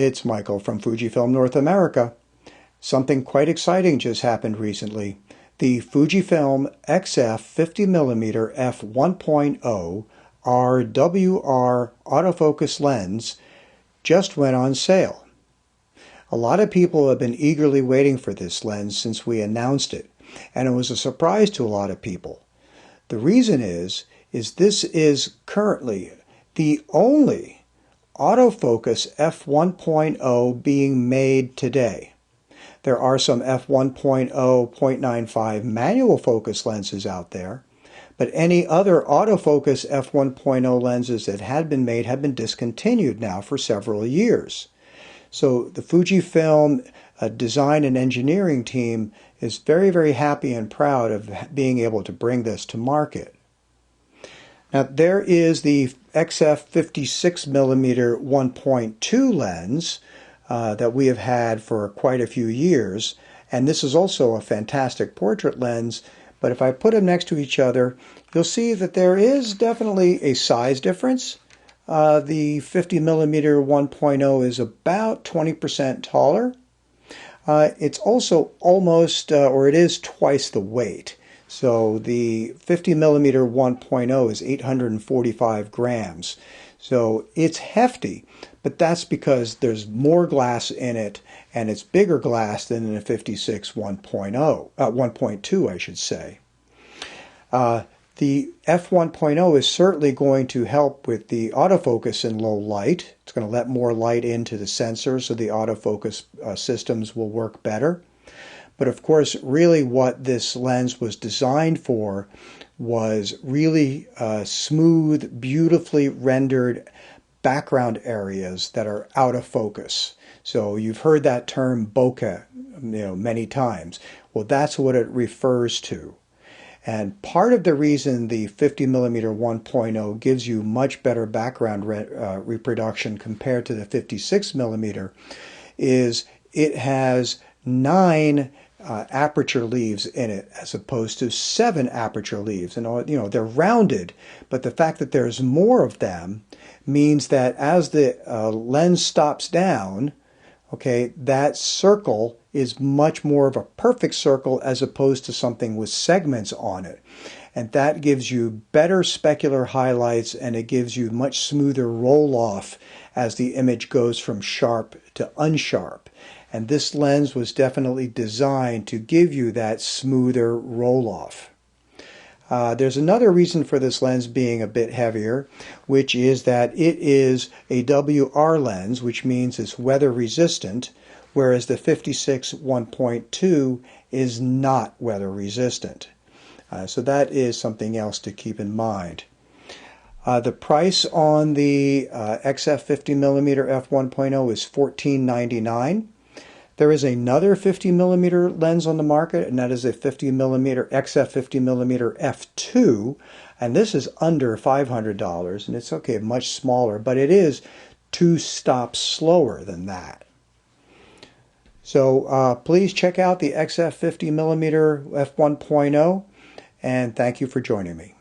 it's Michael from Fujifilm North America. Something quite exciting just happened recently. The Fujifilm XF50mmF1.0 R WR autofocus lens just went on sale. A lot of people have been eagerly waiting for this lens since we announced it, and it was a surprise to a lot of people. The reason is this is currently the only autofocus f1.0 being made today. There are some f1.0 0.95 manual focus lenses out there, but any other autofocus f1.0 lenses that had been made have been discontinued now for several years. So the Fujifilm design and engineering team is very, very happy and proud of being able to bring this to market. Now there is the XF56mm 1.2 lens that we have had for quite a few years, and this is also a fantastic portrait lens, but if I put them next to each other, you'll see that there is definitely a size difference. The 50mm 1.0 is about 20% taller. It's also almost, or it is twice the weight. So the 50mm 1.0 is 845 grams. So it's hefty, but that's because there's more glass in it, and it's bigger glass than in a 56 1.2, I should say. The f1.0 is certainly going to help with the autofocus in low light. It's going to let more light into the sensor, so the autofocus systems will work better. But of course, really what this lens was designed for was really smooth, beautifully rendered background areas that are out of focus. So you've heard that term bokeh, many times. Well, that's what it refers to. And part of the reason the 50mm 1.0 gives you much better background reproduction compared to the 56mm is it has 9 aperture leaves in it as opposed to 7 aperture leaves. And they're rounded, but the fact that there's more of them means that as the lens stops down, okay, that circle is much more of a perfect circle as opposed to something with segments on it. And that gives you better specular highlights, and it gives you much smoother roll-off as the image goes from sharp to unsharp. And this lens was definitely designed to give you that smoother roll-off. There's another reason for this lens being a bit heavier, which is that it is a WR lens, which means it's weather resistant, whereas the 56 1.2 is not weather resistant. So that is something else to keep in mind. The price on the XF50mm f1.0 is $14.99. There is another 50mm lens on the market, and that is a 50mm XF50mm f2, and this is under $500, and it's okay, much smaller, but it is 2 stops slower than that. So please check out the XF50mm f1.0, and thank you for joining me.